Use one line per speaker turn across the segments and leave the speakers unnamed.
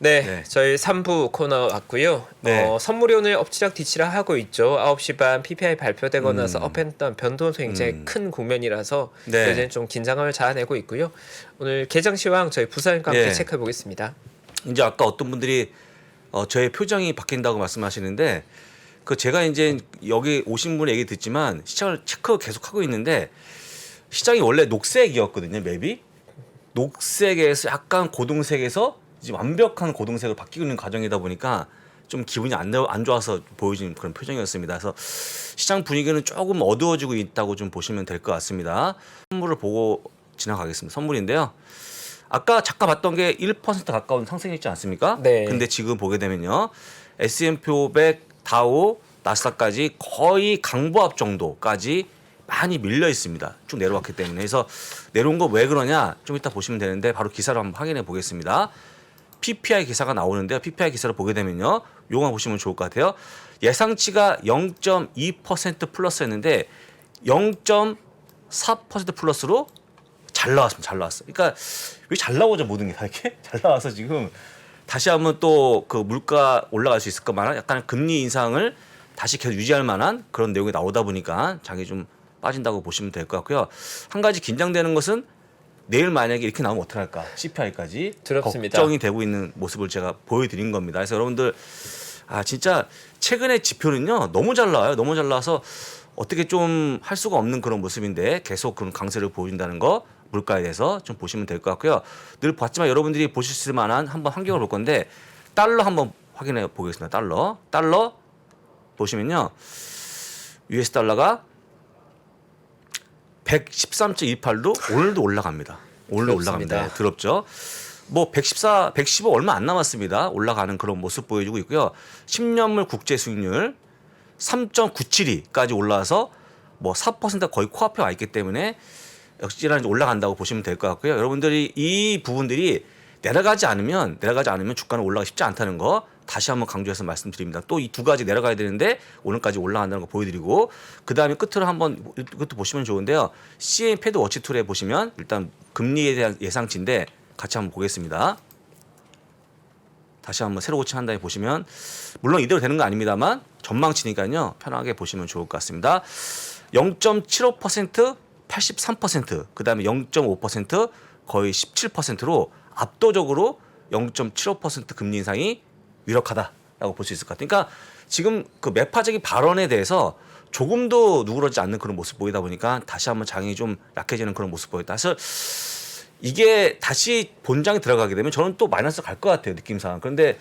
네,
네.
저희 3부 코너 왔고요.
네.
선물이 오늘 엎치락뒤치락 하고 있죠. 9시 반 PPI 발표되고 나서 업앤다운 변동도 굉장히 큰 국면이라서
네.
요즘 좀 긴장감을 자아내고 있고요. 오늘 개장 시황 저희 부사님과 함께
예.
체크해 보겠습니다.
이제 아까 어떤 분들이 저의 표정이 바뀐다고 말씀하시는데 그 제가 이제 여기 오신 분의 얘기 듣지만 시장을 체크 계속 하고 있는데 시장이 원래 녹색이었거든요. 맵이 녹색에서 약간 고동색에서 이제 완벽한 고동색으로 바뀌고 있는 과정이다 보니까 좀 기분이 안 좋아서 보여지는 그런 표정이었습니다. 그래서 시장 분위기는 조금 어두워지고 있다고 좀 보시면 될 것 같습니다. 선물을 보고 지나가겠습니다. 선물인데요. 아까 잠깐 봤던 게 1% 가까운 상승이었지 않습니까?
네.
근데 지금 보게 되면요. S&P 500, 다우, 나스닥까지 거의 강보합 정도까지 많이 밀려 있습니다. 쭉 내려왔기 때문에. 그래서 내려온 거 왜 그러냐? 좀 이따 보시면 되는데 바로 기사를 한번 확인해 보겠습니다. PPI 기사가 나오는데요. PPI 기사를 보게 되면요. 요거 보시면 좋을 것 같아요. 예상치가 0.2% 플러스였는데 0.4% 플러스로 잘 나왔습니다. 잘 나왔어. 그러니까 왜 잘 나오죠 모든 게 다 이렇게 잘 나와서 지금 다시 한번 또 그 물가 올라갈 수 있을 것만한 약간 금리 인상을 다시 계속 유지할 만한 그런 내용이 나오다 보니까 장이 좀 빠진다고 보시면 될 것 같고요. 한 가지 긴장되는 것은 내일 만약에 이렇게 나오면 어떡할까? CPI까지
두렵습니다.
걱정이 되고 있는 모습을 제가 보여드린 겁니다. 그래서 여러분들 진짜 최근의 지표는요 너무 잘 나와요. 너무 잘 나와서 어떻게 좀 할 수가 없는 그런 모습인데 계속 그런 강세를 보여준다는 거 물가에 대해서 좀 보시면 될 것 같고요. 늘 봤지만 여러분들이 보실 수 있을 만한 한번 환경을 볼 건데 달러 한번 확인해 보겠습니다. 달러 보시면요. US 달러가 113.28로 오늘도 올라갑니다. 오늘도 올라갑니다. 네, 더럽죠. 뭐 114, 115 얼마 안 남았습니다. 올라가는 그런 모습 보여주고 있고요. 10년물 국제 수익률 3.972까지 올라와서 뭐 4% 거의 코앞에 와 있기 때문에 역시나 올라간다고 보시면 될 것 같고요. 여러분들이 이 부분들이 내려가지 않으면 주가는 올라가기 쉽지 않다는 거 다시 한번 강조해서 말씀드립니다. 또 이 두 가지 내려가야 되는데 오늘까지 올라간다는 거 보여드리고 그 다음에 끝으로 한번 이것도 보시면 좋은데요. CM 패드 워치 툴에 보시면 일단 금리에 대한 예상치인데 같이 한번 보겠습니다. 다시 한번 새로 고침한 다음에 보시면 물론 이대로 되는 거 아닙니다만 전망치니까요. 편하게 보시면 좋을 것 같습니다. 0.75% 83%, 그 다음에 0.5% 거의 17%로 압도적으로 0.75% 금리 인상이 유력하다라고 볼 수 있을 것 같아요. 그러니까 지금 그 매파적인 발언에 대해서 조금도 누그러지지 않는 그런 모습 보이다 보니까 다시 한번 장이 좀 약해지는 그런 모습 보였다. 그래서 이게 다시 본장에 들어가게 되면 저는 또 마이너스 갈 것 같아요. 느낌상. 그런데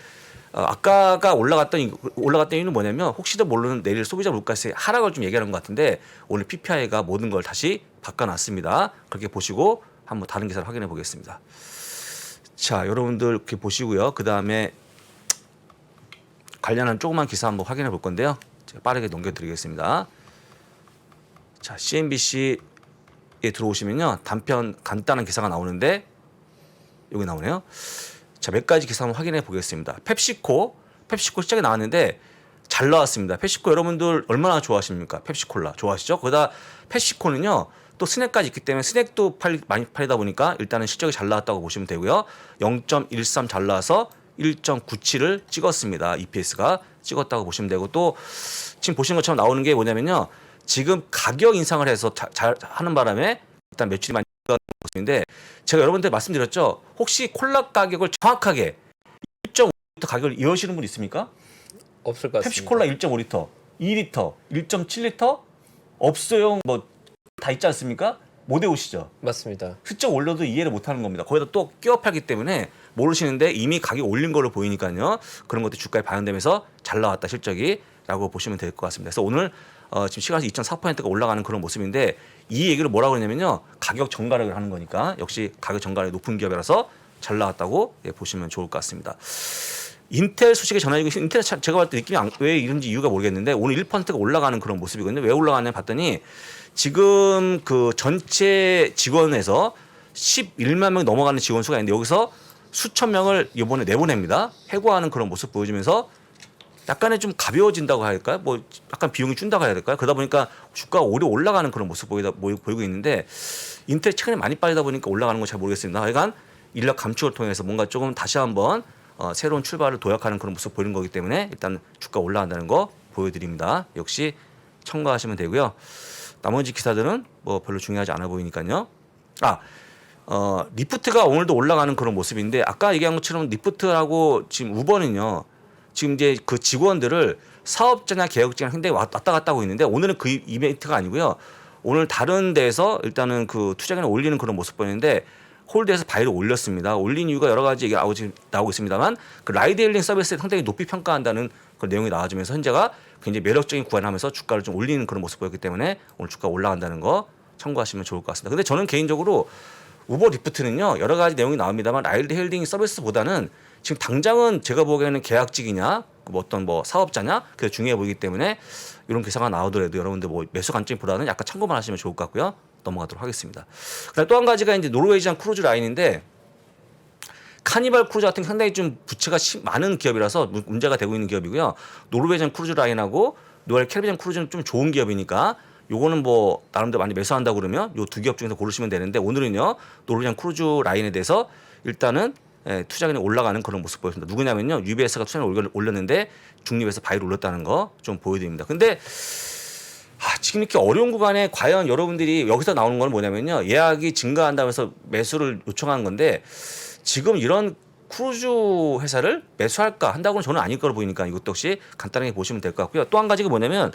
아까가 올라갔던 이유는 뭐냐면 혹시도 모르는 내일 소비자 물가세 하락을 좀 얘기하는 것 같은데 오늘 PPI가 모든 걸 다시 바꿔놨습니다. 그렇게 보시고 한번 다른 기사를 확인해 보겠습니다. 자, 여러분들 이렇게 보시고요. 그 다음에 관련한 조그만 기사 한번 확인해 볼 건데요. 제가 빠르게 넘겨드리겠습니다. 자, CNBC에 들어오시면요. 단편 간단한 기사가 나오는데 여기 나오네요. 자, 몇 가지 기사 한번 확인해 보겠습니다. 펩시코 시장에 나왔는데 잘 나왔습니다. 펩시코 여러분들 얼마나 좋아하십니까? 펩시콜라 좋아하시죠? 거기다 펩시코는요. 또 스낵까지 있기 때문에 스낵도 많이 팔리다 보니까 일단은 실적이 잘 나왔다고 보시면 되고요. 0.13 잘 나와서 1.97을 찍었습니다. EPS가 찍었다고 보시면 되고 또 지금 보시는 것처럼 나오는 게 뭐냐면요. 지금 가격 인상을 해서 잘 하는 바람에 일단 매출이 많이 모습인데 제가 여러분들 말씀드렸죠. 혹시 콜라 가격을 정확하게 1.5리터 가격을 이어시는 분 있습니까?
없을 것 같습니다.
펩시콜라 1.5리터, 2리터, 1.7리터 없어요. 뭐 다 있지 않습니까? 못 외우시죠?
맞습니다.
슬쩍 올려도 이해를 못하는 겁니다. 거기다 또 끼워 팔기 때문에 모르시는데 이미 가격 올린 걸로 보이니까요. 그런 것도 주가에 반영되면서 잘 나왔다 실적이 라고 보시면 될 것 같습니다. 그래서 오늘 지금 시가에서 2.4%가 올라가는 그런 모습인데 이 얘기를 뭐라고 하냐면요. 가격 정가력을 하는 거니까 역시 가격 정가력이 높은 기업이라서 잘 나왔다고 보시면 좋을 것 같습니다. 인텔 소식이 전해지고 있어요. 인텔 제가 봤을 때 느낌이 왜 이런지 이유가 모르겠는데 오늘 1%가 올라가는 그런 모습이거든요. 왜 올라가냐 봤더니 지금 그 전체 직원에서 11만 명 넘어가는 직원 수가 있는데 여기서 수천 명을 이번에 내보냅니다. 해고하는 그런 모습 보여주면서 약간의 좀 가벼워진다고 해야 될까요? 뭐 약간 비용이 준다고 해야 될까요? 그러다 보니까 주가가 오래 올라가는 그런 모습 보이고 있는데 인텔 최근에 많이 빠지다 보니까 올라가는 건 잘 모르겠습니다. 하여간 인력 감축을 통해서 뭔가 조금 다시 한번 새로운 출발을 도약하는 그런 모습 보이는 거기 때문에 일단 주가 올라간다는 거 보여드립니다. 역시 참고하시면 되고요. 나머지 기사들은 뭐 별로 중요하지 않아 보이니까요. 리프트가 오늘도 올라가는 그런 모습인데 아까 얘기한 것처럼 리프트하고 지금 우버는요. 지금 이제 그 직원들을 사업자나 계약자랑 상당히 왔다 갔다 하고 있는데 오늘은 그 이벤트가 아니고요. 오늘 다른 데서 일단은 그 투자금을 올리는 그런 모습 보이는데 홀드에서 바이를 올렸습니다. 올린 이유가 여러 가지 얘기가 나오고 있습니다만 그 라이드헬링 서비스를 상당히 높이 평가한다는 그런 내용이 나와주면서 현재가 굉장히 매력적인 구간을 하면서 주가를 좀 올리는 그런 모습 보였기 때문에 오늘 주가 올라간다는 거 참고하시면 좋을 것 같습니다. 근데 저는 개인적으로 우버 리프트는요 여러 가지 내용이 나옵니다만 라이드헬링 서비스보다는 지금 당장은 제가 보기에는 계약직이냐 뭐 어떤 뭐 사업자냐 그게 중요해 보이기 때문에 이런 기사가 나오더라도 여러분들 뭐 매수 관점보다는 약간 참고만 하시면 좋을 것 같고요. 넘어가도록 하겠습니다. 그다음 또 한 가지가 이제 노르웨이지안 크루즈 라인인데 카니발 크루즈 같은 게 상당히 좀 부채가 많은 기업이라서 문제가 되고 있는 기업이고요. 노르웨이지안 크루즈 라인하고 노엘 캐리비안 크루즈는 좀 좋은 기업이니까 요거는 뭐 나름대로 많이 매수한다고 그러면 요 두 기업 중에서 고르시면 되는데 오늘은요 노르웨이지안 크루즈 라인에 대해서 일단은 투자금이 올라가는 그런 모습 보였습니다. 누구냐면요 UBS가 투자금을 올렸는데 중립에서 바이를 올렸다는 거 좀 보여드립니다. 근데 지금 이렇게 어려운 구간에 과연 여러분들이 여기서 나오는 건 뭐냐면요 예약이 증가한다면서 매수를 요청하는 건데 지금 이런 크루즈 회사를 매수할까 한다고는 저는 아닐 거로 보이니까 이것도 역시 간단하게 보시면 될 것 같고요. 또 한 가지가 뭐냐면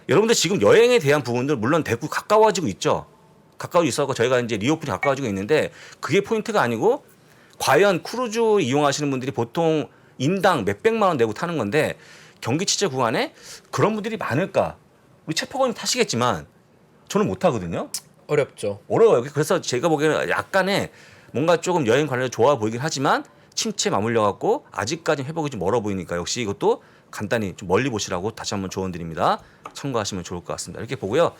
여러분들 지금 여행에 대한 부분들 물론 대구 가까워지고 있죠. 가까워지고 있어서 저희가 이제 리오픈이 가까워지고 있는데 그게 포인트가 아니고 과연 크루즈 이용하시는 분들이 보통 인당 몇백만 원 내고 타는 건데 경기 취재 구간에 그런 분들이 많을까? 우리 체포건이 타시겠지만 저는 못 타거든요.
어렵죠.
어려워요. 그래서 제가 보기에는 약간의 뭔가 조금 여행 관련해서 좋아 보이긴 하지만 침체 맞물려 갖고 아직까지 회복이 좀 멀어 보이니까 역시 이것도 간단히 좀 멀리 보시라고 다시 한번 조언 드립니다. 참고하시면 좋을 것 같습니다. 이렇게 보고요.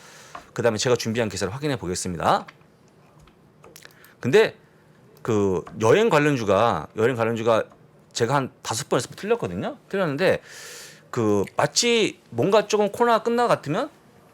그다음에 제가 준비한 기사를 확인해 보겠습니다. 근데 그 여행 관련주가 제가 한 5번에서 틀렸거든요. 틀렸는데 그 마치 뭔가 조금 코로나가 끝나 같으면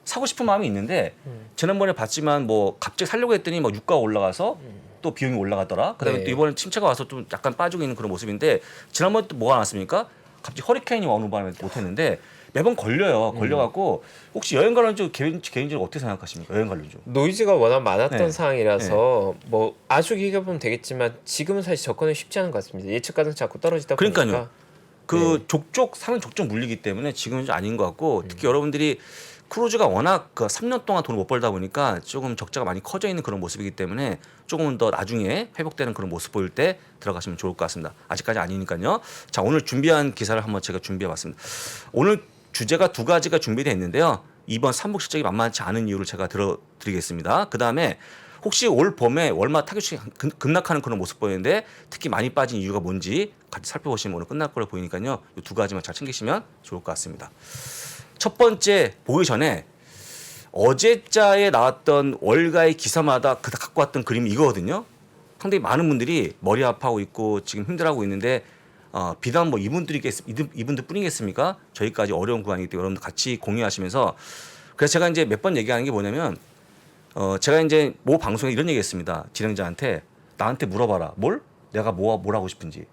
사고 싶은 마음이 있는데 지난번에 봤지만 뭐 갑자기 살려고 했더니 뭐 유가가 올라가서 또 비용이 올라가더라. 그다음에
네.
또 이번에 침체가 와서 좀 약간 빠지고 있는 그런 모습인데 지난번에 또 뭐가 났습니까? 갑자기 허리케인이 오는 바람에 못했는데 매번 걸려요. 걸려갖고 혹시 여행 관련주 개인적으로 어떻게 생각하십니까? 여행 관련주.
노이즈가 워낙 많았던
네.
상황이라서 뭐 아주 길게 보면 되겠지만 지금은 사실 접근이 쉽지 않은 것 같습니다. 예측 가능 자꾸 떨어지다
그러니까요.
보니까.
그 사는 족족 물리기 때문에 지금은 좀 아닌 것 같고 특히 여러분들이 크루즈가 워낙 그 3년 동안 돈을 못 벌다 보니까 조금 적자가 많이 커져 있는 그런 모습이기 때문에 조금은 더 나중에 회복되는 그런 모습 보일 때 들어가시면 좋을 것 같습니다. 아직까지 아니니까요. 자, 오늘 준비한 기사를 한번 제가 준비해봤습니다. 오늘 주제가 두 가지가 준비되어 있는데요. 이번 삼복 실적이 만만치 않은 이유를 제가 들어드리겠습니다. 그 다음에 혹시 올 봄에 월마 타겟이 급락하는 그런 모습 보이는데 특히 많이 빠진 이유가 뭔지 같이 살펴보시면 오늘 끝날 거로 보이니까요. 이 두 가지만 잘 챙기시면 좋을 것 같습니다. 첫 번째 보기 전에 어제자에 나왔던 월가의 기사마다 그다 갖고 왔던 그림이 이거거든요. 상당히 많은 분들이 머리 아파하고 있고 지금 힘들어하고 있는데 비단 뭐 이분들 뿐이겠습니까? 저희까지 어려운 구간이기 때문에 여러분들 같이 공유하시면서 그래서 제가 이제 몇 번 얘기하는 게 뭐냐면 제가 이제 모 방송에 이런 얘기했습니다. 진행자한테 나한테 물어봐라. 내가 뭘 하고 싶은지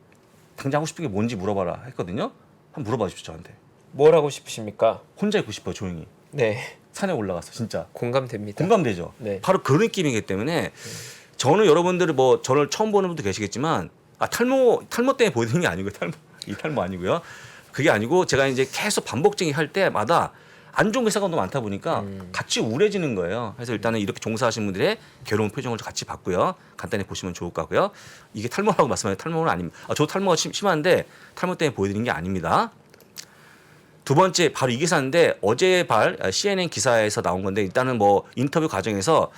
당장 하고 싶은 게 뭔지 물어봐라 했거든요. 한번 물어봐 주십시오 저한테.
뭘 하고 싶으십니까?
혼자 있고 싶어요 조용히.
네,
산에 올라가서 진짜
공감됩니다.
공감되죠.
네.
바로 그런 느낌이기 때문에 저는 여러분들이 뭐 저를 처음 보는 분도 계시겠지만 탈모 때문에 보이는 게 아니고요. 탈모 아니고요. 그게 아니고 제가 이제 계속 반복적인 할 때마다 안 좋은 기사가 너무 많다 보니까 같이 우울해지는 거예요. 그래서 일단은 이렇게 종사하시는 분들의 괴로운 표정을 같이 봤고요. 간단히 보시면 좋을 것 같고요. 이게 탈모라고 말씀하셨는데 탈모는 아닙니다. 저 탈모가 심한데 탈모 때문에 보여드리는 게 아닙니다. 두 번째 바로 이 기사인데 어제 CNN 기사에서 나온 건데 일단은 뭐 인터뷰 과정에서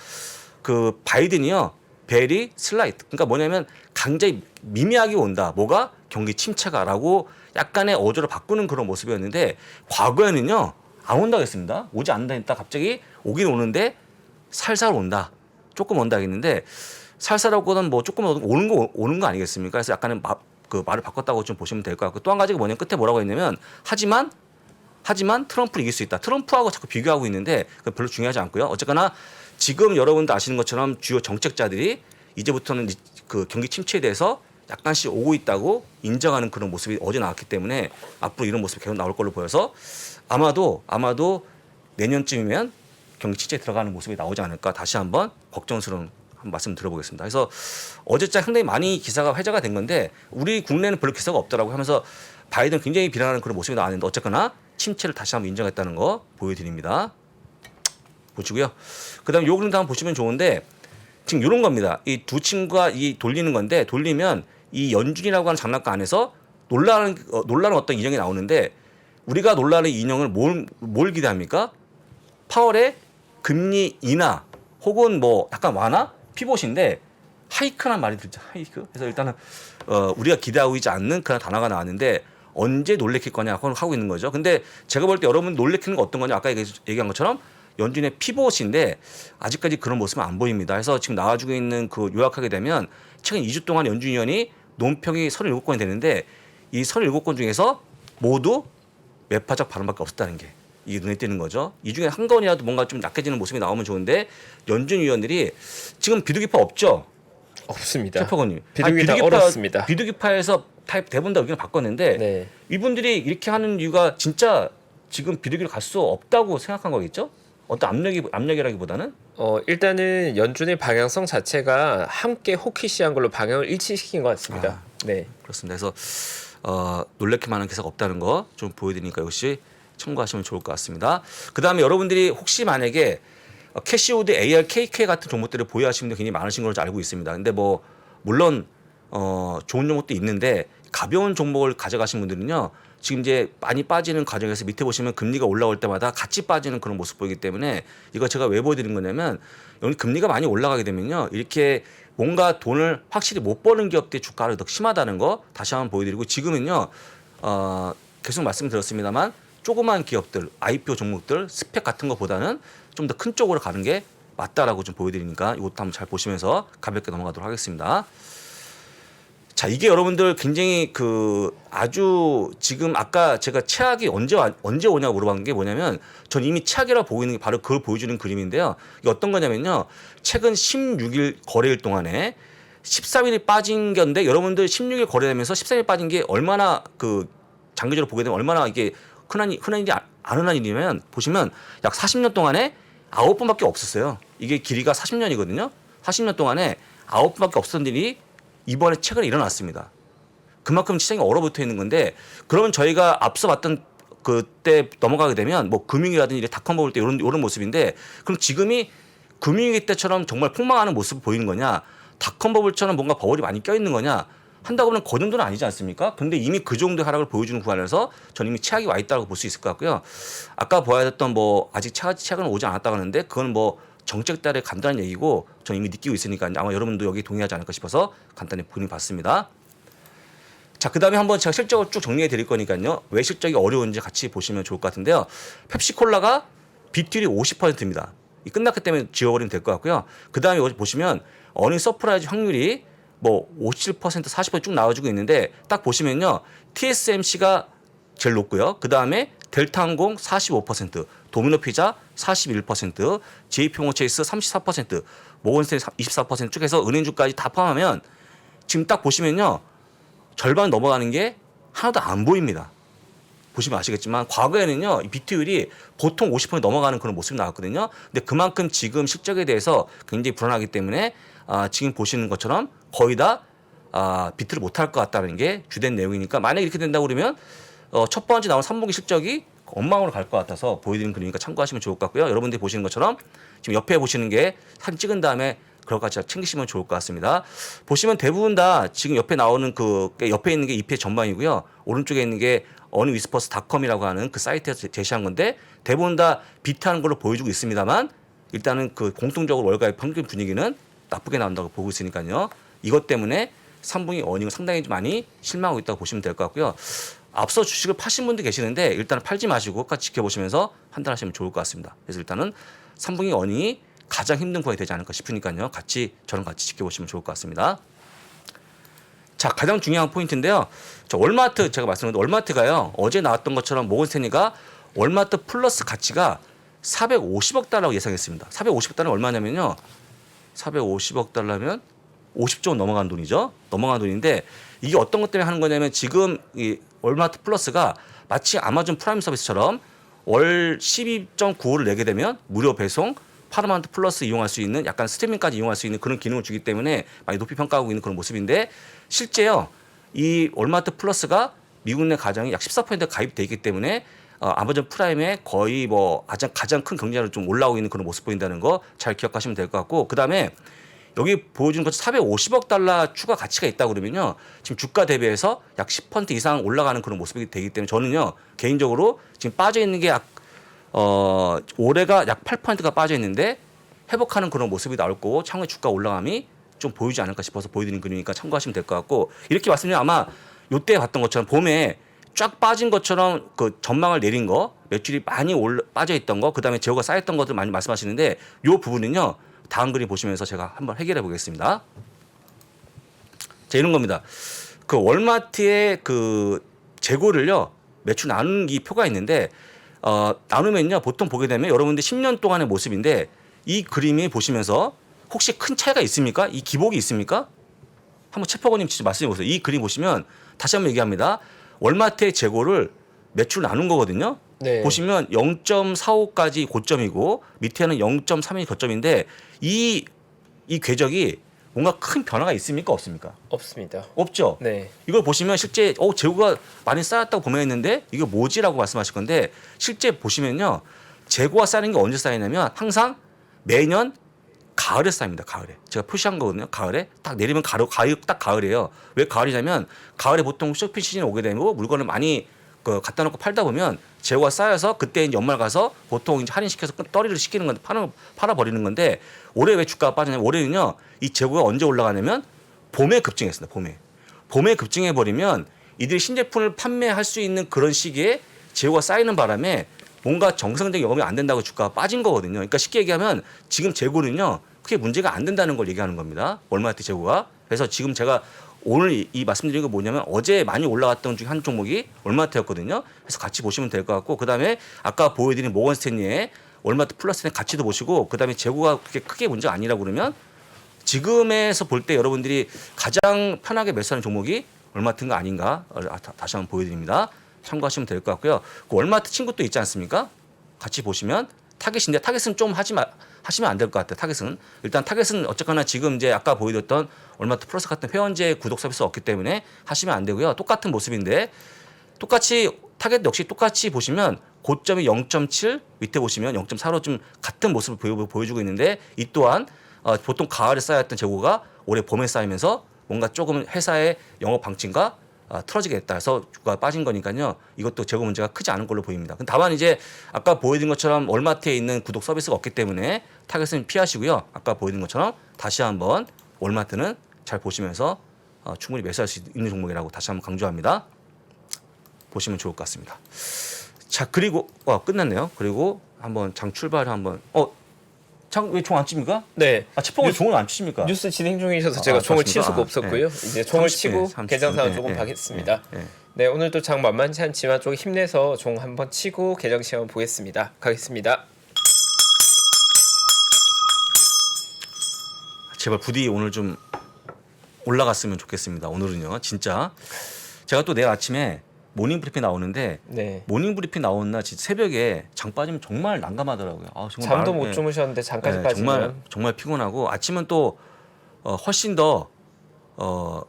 그 바이든이요 베리 슬라이트 그러니까 뭐냐면 굉장히 미미하게 온다 뭐가 경기 침체가라고 약간의 어조를 바꾸는 그런 모습이었는데 과거에는요 안 온다고 했습니다. 오지 않는다 했다 갑자기 오긴 오는데 살살 온다 조금 온다 했는데 살살하고는 뭐 조금 오는 거 아니겠습니까? 그래서 약간의 그 말을 바꿨다고 좀 보시면 될 것 같고 또 한 가지가 뭐냐면 끝에 뭐라고 했냐면 하지만 트럼프를 이길 수 있다. 트럼프하고 자꾸 비교하고 있는데 그건 별로 중요하지 않고요. 어쨌거나 지금 여러분도 아시는 것처럼 주요 정책자들이 이제부터는 그 경기 침체에 대해서 약간씩 오고 있다고 인정하는 그런 모습이 어제 나왔기 때문에 앞으로 이런 모습이 계속 나올 걸로 보여서 아마도 내년쯤이면 경기 침체에 들어가는 모습이 나오지 않을까 다시 한번 걱정스러운 한 말씀 드려보겠습니다. 그래서 어제자 상당히 많이 기사가 회자가 된 건데 우리 국내는 별로 기사가 없더라고 하면서 바이든 굉장히 비난하는 그런 모습이 나왔는데 어쨌거나 침체를 다시 한번 인정했다는 거 보여드립니다. 보시고요. 그다음에 요 그림도 한번 보시면 좋은데 지금 이런 겁니다. 이 두 친구가 이 돌리는 건데 돌리면 이 연준이라고 하는 장난감 안에서 놀라는 어떤 인형이 나오는데 우리가 놀라는 인형을 뭘 기대합니까? 파월의 금리 인하 혹은 뭐 약간 완화 피봇인데 하이크란 말이 들죠. 하이크. 그래서 일단은 우리가 기대하고 있지 않는 그런 단어가 나왔는데 언제 놀래킬 거냐 하고 있는 거죠. 근데 제가 볼 때 여러분 놀래키는 거 어떤 거냐 아까 얘기한 것처럼 연준의 피봇인데 아직까지 그런 모습은 안 보입니다. 그래서 지금 나와주고 있는 그 요약하게 되면 최근 2주 동안 연준 위원이 논평이 37건이 되는데 이 37건 중에서 모두 매파적 발언밖에 없었다는 게 이게 눈에 띄는 거죠. 이 중에 한 건이라도 뭔가 좀 약해지는 모습이 나오면 좋은데 연준 위원들이 지금 비둘기파 없죠?
없습니다.
셰퍼건님.
비둘기파 얼었습니다.
비둘기파에서 대부분 다 의견을 바꿨는데
네.
이분들이 이렇게 하는 이유가 진짜 지금 비둘기를 갈 수 없다고 생각한 거겠죠? 어떤 압력이라기보다는
일단은 연준의 방향성 자체가 함께 호키시한 걸로 방향을 일치시킨 것 같습니다. 네.
그렇습니다. 그래서 놀래킬 만한 기사가 없다는 거 좀 보여드리니까 역시 참고하시면 좋을 것 같습니다. 그 다음에 여러분들이 혹시 만약에 캐시우드, ARKK 같은 종목들을 보유하시는 분들 굉장히 많으신 걸로 알고 있습니다. 근데 뭐 물론 좋은 종목도 있는데 가벼운 종목을 가져가신 분들은요. 지금 이제 많이 빠지는 과정에서 밑에 보시면 금리가 올라올 때마다 같이 빠지는 그런 모습 보이기 때문에 이거 제가 왜 보여드리는 거냐면 여기 금리가 많이 올라가게 되면요. 이렇게 뭔가 돈을 확실히 못 버는 기업들의 주가가 더 심하다는 거 다시 한번 보여드리고 지금은요. 계속 말씀드렸습니다만 조그만 기업들, IPO 종목들, 스펙 같은 것보다는 좀 더 큰 쪽으로 가는 게 맞다라고 좀 보여드리니까 이것도 한번 잘 보시면서 가볍게 넘어가도록 하겠습니다. 자, 이게 여러분들 굉장히 아주 지금 아까 제가 최악이 언제 오냐고 물어본 게 뭐냐면 전 이미 최악이라고 보고 있는 게 바로 그걸 보여주는 그림인데요. 이게 어떤 거냐면요. 최근 16일 거래일 동안에 13일이 빠진 건데 여러분들 16일 거래되면서 13일 빠진 게 얼마나 장기적으로 보게 되면 얼마나 이게 흔한 일이 안 흔한 일이면 보시면 약 40년 동안에 9번밖에 없었어요. 이게 길이가 40년이거든요. 40년 동안에 9번밖에 없었던 일이 이번에 최근에 일어났습니다. 그만큼 시장이 얼어붙어 있는 건데 그러면 저희가 앞서 봤던 그때 넘어가게 되면 뭐 금융이라든지 닷컴 버블 때 이런 모습인데 그럼 지금이 금융위기 때처럼 정말 폭망하는 모습을 보이는 거냐 닷컴 버블처럼 뭔가 버블이 많이 껴있는 거냐 한다고 하면 그 정도는 아니지 않습니까? 근데 이미 그 정도의 하락을 보여주는 구간에서 저는 이미 최악이 와 있다고 볼 수 있을 것 같고요. 아까 보아야 했던 뭐 아직 최악은 오지 않았다고 하는데 그건 뭐 정책 따라 간단한 얘기고 저는 이미 느끼고 있으니까 아마 여러분도 여기 동의하지 않을까 싶어서 간단히 봤습니다. 자, 그다음에 한번 제가 실적을 쭉 정리해 드릴 거니까요. 왜 실적이 어려운지 같이 보시면 좋을 것 같은데요. 펩시콜라가 비트율이 50%입니다. 이 끝났기 때문에 지워버리면 될 것 같고요. 그다음에 여기 보시면 어닝 서프라이즈 확률이 뭐 57%, 40% 쭉 나와주고 있는데 딱 보시면요. TSMC가 제일 높고요. 그다음에 델타항공 45%, 도미노피자 41%, JP모처리스 34%, 모건스탠리 24% 쭉 해서 은행주까지 다 포함하면 지금 딱 보시면요. 절반 넘어가는 게 하나도 안 보입니다. 보시면 아시겠지만 과거에는요. 이 비트율이 보통 50% 넘어가는 그런 모습이 나왔거든요. 근데 그만큼 지금 실적에 대해서 굉장히 불안하기 때문에 지금 보시는 것처럼 거의 다 비트를 못할 것 같다는 게 주된 내용이니까 만약에 이렇게 된다고 그러면 첫 번째 나온 3분기 실적이 엉망으로 갈 것 같아서 보여드리는 그림이니까 참고하시면 좋을 것 같고요. 여러분들이 보시는 것처럼 지금 옆에 보시는 게 사진 찍은 다음에 그걸 같이 챙기시면 좋을 것 같습니다. 보시면 대부분 다 지금 옆에 나오는 옆에 있는 게 EPS 전망이고요. 오른쪽에 있는 게 어닝위스퍼스닷컴이라고 하는 그 사이트에서 제시한 건데 대부분 다 비트하는 걸로 보여주고 있습니다만 일단은 공통적으로 월가의 평균 분위기는 나쁘게 나온다고 보고 있으니까요. 이것 때문에 3분기 어닝을 상당히 많이 실망하고 있다고 보시면 될 것 같고요. 앞서 주식을 파신 분들 계시는데 일단은 팔지 마시고 끝까지 지켜보시면서 판단하시면 좋을 것 같습니다. 그래서 일단은 3분기 어닝이 가장 힘든 구간이 되지 않을까 싶으니까요. 저랑 같이 지켜보시면 좋을 것 같습니다. 자, 가장 중요한 포인트인데요. 월마트 제가 말씀드린 월마트가요. 어제 나왔던 것처럼 모건스탠리가 월마트 플러스 가치가 450억 달러라고 예상했습니다. 450억 달러는 얼마냐면요. 450억 달러면 50조 원 넘어간 돈이죠. 넘어간 돈인데 이게 어떤 것 때문에 하는 거냐면 지금 이 월마트 플러스가 마치 아마존 프라임 서비스처럼 월 12.95를 내게 되면 무료 배송, 파라마운트 플러스 이용할 수 있는 약간 스트리밍까지 이용할 수 있는 그런 기능을 주기 때문에 많이 높이 평가하고 있는 그런 모습인데 실제요. 이 월마트 플러스가 미국 내 가정이 약 14% 가입돼 있기 때문에 아마존 프라임에 거의 뭐 가장 큰 경쟁자로 좀 올라오고 있는 그런 모습 보인다는 거 잘 기억하시면 될 것 같고 그다음에 여기 보여주는 것 450억 달러 추가 가치가 있다 그러면요. 지금 주가 대비해서 약 10% 이상 올라가는 그런 모습이 되기 때문에 저는요. 개인적으로 지금 빠져 있는 게 올해가 약 8%가 빠져 있는데 회복하는 그런 모습이 나올 거고 향후에 주가 올라감이 좀 보이지 않을까 싶어서 보여드리는 그림이니까 참고하시면 될 것 같고 이렇게 말씀드리면 아마 요때 봤던 것처럼 봄에 쫙 빠진 것처럼 그 전망을 내린 거 매출이 많이 빠져 있던 거 그다음에 재고가 쌓였던 것들 많이 말씀하시는데 요 부분은요. 다음 그림 보시면서 제가 한번 해결해 보겠습니다. 자, 이런 겁니다. 그 월마트의 그 재고를요. 매출 나누기 표가 있는데 나누면요. 보통 보게 되면 여러분들 10년 동안의 모습인데 이 그림이 보시면서 혹시 큰 차이가 있습니까? 이 기복이 있습니까? 한번 채퍼거님 직접 말씀해 보세요. 이 그림 보시면 다시 한번 얘기합니다. 월마트의 재고를 매출 나눈 거거든요.
네.
보시면 0.45까지 고점이고 밑에는 0.3이 고점인데 이 궤적이 뭔가 큰 변화가 있습니까? 없습니까?
없습니다.
없죠.
네.
이걸 보시면 실제 재고가 많이 쌓였다고 보면했는데 이게 뭐지라고 말씀하실 건데 실제 보시면요. 재고가 쌓이는 게 언제 쌓이냐면 항상 매년 가을에 쌓입니다. 가을에. 제가 표시한 거거든요. 가을에. 딱 내리면 딱 가을이에요. 왜 가을이냐면 가을에 보통 쇼핑 시즌에 오게 되고 물건을 많이 갖다 놓고 팔다 보면 재고가 쌓여서 그때 이제 연말 가서 보통 이제 할인시켜서 떨이를 시키는 건데 팔아버리는 건데 올해 왜 주가가 빠지냐면 올해는요. 이 재고가 언제 올라가냐면 봄에 급증했습니다. 봄에 급증해버리면 이들이 신제품을 판매할 수 있는 그런 시기에 재고가 쌓이는 바람에 뭔가 정상적인 영업이 안 된다고 주가가 빠진 거거든요. 그러니까 쉽게 얘기하면 지금 재고는요. 크게 문제가 안 된다는 걸 얘기하는 겁니다. 월마트 재고가. 그래서 지금 제가 오늘 이 말씀드린 거 뭐냐면 어제 많이 올라갔던 중에 한 종목이 월마트였거든요. 그래서 같이 보시면 될 것 같고 그다음에 아까 보여드린 모건 스탠리의 월마트 플러스의 가치도 보시고 그다음에 재고가 그렇게 크게 문제가 아니라고 그러면 지금에서 볼 때 여러분들이 가장 편하게 매수하는 종목이 월마트인가 아닌가 다시 한번 보여드립니다. 참고하시면 될 것 같고요. 그 월마트 친구 또 있지 않습니까? 같이 보시면 타겟인데 타겟은 좀 하시면 안 될 것 같아요. 타겟은 일단 타겟은 어쨌거나 지금 이제 아까 보여드렸던 월마트 플러스 같은 회원제 구독 서비스 없기 때문에 하시면 안 되고요. 똑같은 모습인데 똑같이 타겟 역시 똑같이 보시면 고점이 0.7 밑에 보시면 0.45 좀 같은 모습을 보여주고 있는데 이 또한 보통 가을에 쌓였던 재고가 올해 봄에 쌓이면서 뭔가 조금 회사의 영업 방침과 틀어지게 됐다 해서 주가가 빠진 거니까요. 이것도 재고 문제가 크지 않은 걸로 보입니다. 다만 이제 아까 보여드린 것처럼 월마트에 있는 구독 서비스가 없기 때문에 타겟은 피하시고요. 아까 보여드린 것처럼 다시 한번 월마트는 잘 보시면서 충분히 매수할 수 있는 종목이라고 다시 한번 강조합니다. 보시면 좋을 것 같습니다. 자, 그리고 끝났네요. 그리고 한번 장 출발을 한번 왜 종 안 칩니까?
네.
채퍼가 종을 안 치십니까?
뉴스 진행 중이셔서 제가 종을 칠 수가 없었고요.
네.
이제 종을
30,
치고
30,
개장 상황
네,
조금
네,
봐겠습니다.
네, 네.
네, 오늘도 장 만만치 않지만 좀 힘내서 종 한번 치고 개장 시험 보겠습니다. 가겠습니다.
제발 부디 오늘 좀 올라갔으면 좋겠습니다. 오늘은요. 진짜 제가 또 내일 아침에 모닝 브리핑 나오는데
네.
모닝 브리핑 나오는 날 진짜 새벽에 장 빠지면 정말 난감하더라고요. 정말
잠도 못 주무셨는데 장까지 빠지면
정말 피곤하고 아침은 또 훨씬 더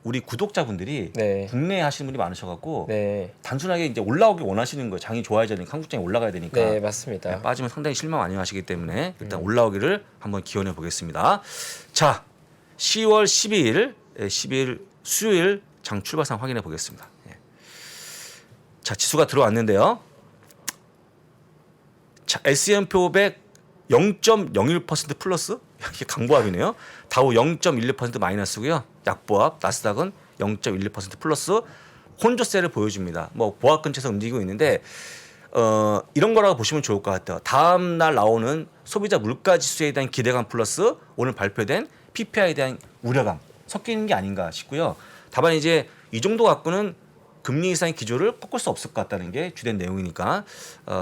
우리 구독자분들이
네.
국내에 하시는 분이 많으셔갖고
네.
단순하게 이제 올라오길 원하시는 거예요. 장이 좋아야지 되니까 한국장이 올라가야 되니까.
네, 맞습니다.
빠지면 상당히 실망 많이 하시기 때문에 일단 올라오기를 한번 기원해 보겠습니다. 자, 10월 12일 수요일 장 출발상 확인해 보겠습니다. 자, 지수가 들어왔는데요. 자, S&P 500 0.01% 플러스 이게 강보합이네요. 다우 0.11% 마이너스고요. 약보합 나스닥은 0.11% 플러스 혼조세를 보여줍니다. 뭐 보합 근처에서 움직이고 있는데 이런 거라고 보시면 좋을 것 같아요. 다음 날 나오는 소비자 물가 지수에 대한 기대감 플러스 오늘 발표된 PPI에 대한 우려감 섞이는 게 아닌가 싶고요. 다만 이제 이 정도 갖고는 금리 인상의 기조를 꺾을 수 없을 것 같다는 게 주된 내용이니까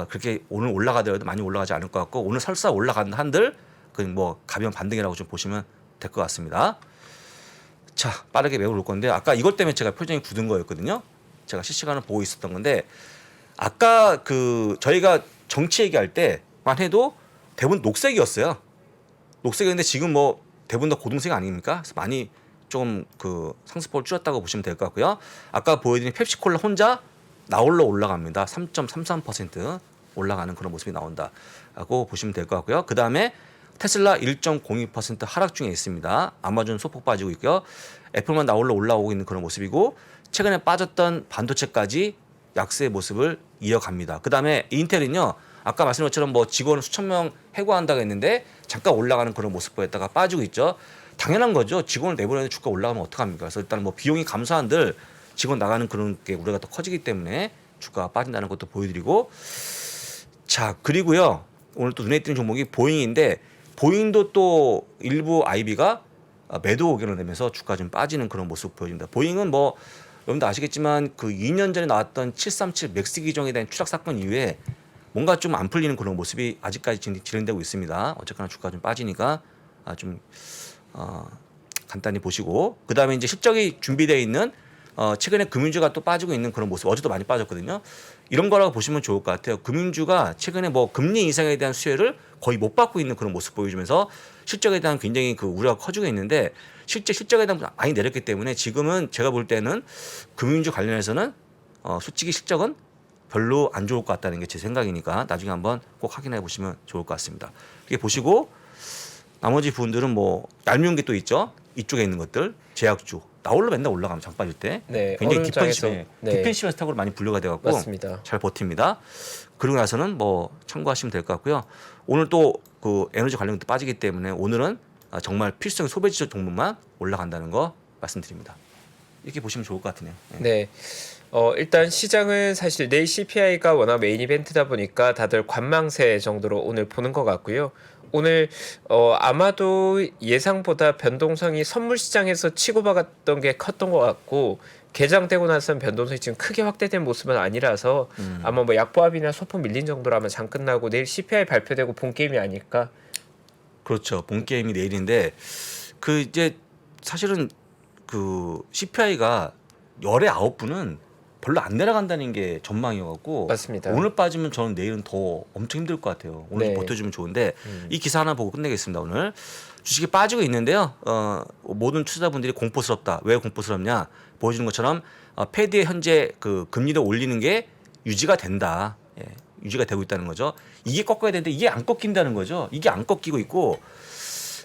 그렇게 오늘 올라가더라도 많이 올라가지 않을 것 같고 오늘 설사 올라간 한들 그 뭐 가벼운 반등이라고 좀 보시면 될 것 같습니다. 자, 빠르게 매물 올 건데 아까 이것 때문에 제가 표정이 굳은 거였거든요. 제가 실시간을 보고 있었던 건데 아까 그 저희가 정치 얘기할 때만 해도 대부분 녹색이었어요. 녹색이었는데 지금 뭐 대부분 다 고동색 아닙니까? 그래서 많이 좀 그 상승폭을 줄였다고 보시면 될 것 같고요. 아까 보여드린 펩시콜라 혼자 나홀로 올라갑니다. 3.33% 올라가는 그런 모습이 나온다라고 보시면 될 것 같고요. 그 다음에 테슬라 1.02% 하락 중에 있습니다. 아마존 소폭 빠지고 있고요. 애플만 나홀로 올라오고 있는 그런 모습이고 최근에 빠졌던 반도체까지 약세의 모습을 이어갑니다. 그 다음에 인텔은요. 아까 말씀드린 것처럼 뭐 직원 수천 명 해고한다고 했는데 잠깐 올라가는 그런 모습 보였다가 빠지고 있죠. 당연한 거죠. 직원을 내보내는 주가 올라가면 어떡합니까? 그래서 일단 뭐 비용이 감소한들 직원 나가는 그런 게 우려가 더 커지기 때문에 주가가 빠진다는 것도 보여드리고 자 그리고요. 오늘 또 눈에 띄는 종목이 보잉인데 보잉도 또 일부 IB가 매도 의견을 내면서 주가 좀 빠지는 그런 모습 보여줍니다. 보잉은 뭐 여러분도 아시겠지만 그 2년 전에 나왔던 737 맥스 기종에 대한 추락 사건 이후에 뭔가 좀 안 풀리는 그런 모습이 아직까지 진행되고 있습니다. 어쨌거나 주가 좀 빠지니까 좀 간단히 보시고 그 다음에 이제 실적이 준비되어 있는 최근에 금융주가 또 빠지고 있는 그런 모습 어제도 많이 빠졌거든요. 이런 거라고 보시면 좋을 것 같아요. 금융주가 최근에 뭐 금리 인상에 대한 수혜를 거의 못 받고 있는 그런 모습 보여주면서 실적에 대한 굉장히 그 우려가 커지고 있는데 실적에 대한 많이 내렸기 때문에 지금은 제가 볼 때는 금융주 관련해서는 솔직히 실적은 별로 안 좋을 것 같다는 게 제 생각이니까 나중에 한번 꼭 확인해 보시면 좋을 것 같습니다. 이렇게 보시고 나머지 부분들은 뭐 얄미운 게 또 있죠. 이쪽에 있는 것들 제약주 나홀로 맨날 올라가면 장 빠질 때
네,
굉장히
오른쪽에서,
디펜시브 스탁으로 많이 분류가 돼갖고
맞습니다.
잘 버팁니다. 그러고 나서는 뭐 참고하시면 될 것 같고요. 오늘 또 그 에너지 관련도 빠지기 때문에 오늘은 정말 필수적인 소비지 종목만 올라간다는 거 말씀드립니다. 이렇게 보시면 좋을 것 같으네요.
네. 일단 시장은 사실 내일 CPI가 워낙 메인 이벤트다 보니까 다들 관망세 정도로 오늘 보는 것 같고요. 오늘 아마도 예상보다 변동성이 선물 시장에서 치고받았던 게 컸던 것 같고 개장되고 나서는 변동성이 지금 크게 확대된 모습은 아니라서 아마 뭐 약보합이나 소폭 밀린 정도라면 장 끝나고 내일 CPI 발표되고 본 게임이 아닐까.
그렇죠. 본 게임이 내일인데 그 이제 사실은 그 CPI가 열의 9분은 별로 안 내려간다는 게 전망이어갖고
맞습니다.
오늘 빠지면 저는 내일은 더 엄청 힘들 것 같아요. 오늘
네.
좀 버텨주면 좋은데 이 기사 하나 보고 끝내겠습니다. 오늘 주식이 빠지고 있는데요. 모든 투자자분들이 공포스럽다. 왜 공포스럽냐? 보여주는 것처럼 패드의 현재 그 금리를 올리는 게 유지가 된다. 예, 유지가 되고 있다는 거죠. 이게 꺾어야 되는데 이게 안 꺾인다는 거죠. 이게 안 꺾이고 있고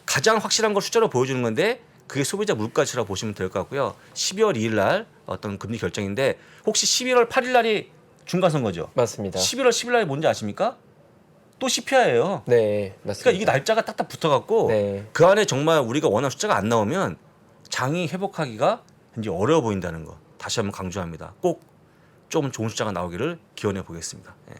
가장 확실한 걸 숫자로 보여주는 건데 그게 소비자 물가치라고 보시면 될 것 같고요. 12월 2일 날 어떤 금리 결정인데 혹시 11월 8일 날이 중간선거죠.
맞습니다.
11월 10일 날이 뭔지 아십니까? 또 CPI예요.
네, 맞습니다.
그러니까 이게 날짜가 딱딱 붙어갖고
네.
그 안에 정말 우리가 원하는 숫자가 안 나오면 장이 회복하기가 굉장히 어려워 보인다는 거 다시 한번 강조합니다. 꼭 좀 좋은 숫자가 나오기를 기원해 보겠습니다. 예.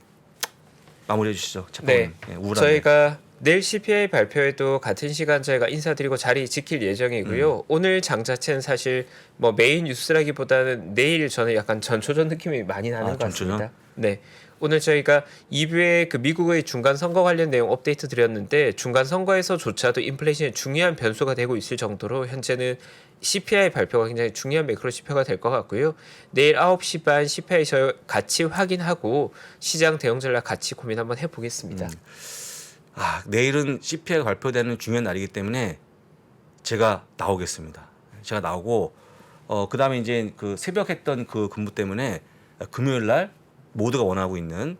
마무리해 주시죠.
네,
우울한데.
저희가 내일 CPI 발표에도 같은 시간 저희가 인사드리고 자리 지킬 예정이고요. 오늘 장 자체는 사실 뭐 메인 뉴스라기보다는 내일 저는 약간 전초전 느낌이 많이 나는 것
전초전?
같습니다. 네. 오늘 저희가 2부에 그 미국의 중간 선거 관련 내용 업데이트 드렸는데 중간 선거에서조차도 인플레이션이 중요한 변수가 되고 있을 정도로 현재는 CPI 발표가 굉장히 중요한 매크로 지표가 될 것 같고요. 내일 9시 반 CPI 저희 같이 확인하고 시장 대응 전략 같이 고민 한번 해보겠습니다.
내일은 CPI가 발표되는 중요한 날이기 때문에 제가 나오겠습니다. 제가 나오고 그다음에 이제 그 새벽 했던 그 근무 때문에 금요일 날 모두가 원하고 있는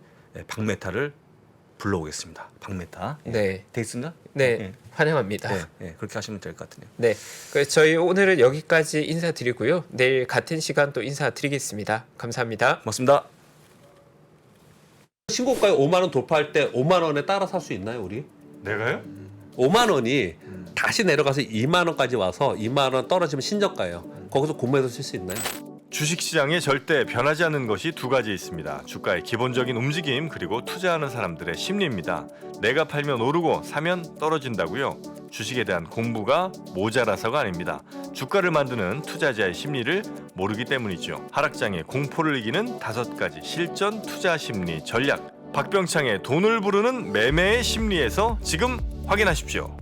박메타를 불러오겠습니다. 박메타.
네.
돼 있습니다?
네,
예.
환영합니다.
그렇게 하시면 될 것 같으네요.
네, 그래서 저희 오늘은 여기까지 인사드리고요. 내일 같은 시간 또 인사드리겠습니다. 감사합니다.
고맙습니다.
신고가에 5만 원 돌파할 때 5만 원에 따라 살 수 있나요, 우리?
내가요?
5만 원이 다시 내려가서 2만 원까지 와서 2만 원 떨어지면 신저가예요. 거기서 구매해서 쓸 수 있나요?
주식시장에 절대 변하지 않는 것이 두 가지 있습니다. 주가의 기본적인 움직임 그리고 투자하는 사람들의 심리입니다. 내가 팔면 오르고 사면 떨어진다고요? 주식에 대한 공부가 모자라서가 아닙니다. 주가를 만드는 투자자의 심리를 모르기 때문이죠. 하락장의 공포를 이기는 5가지 실전 투자 심리 전략. 박병창의 돈을 부르는 매매의 심리에서 지금 확인하십시오.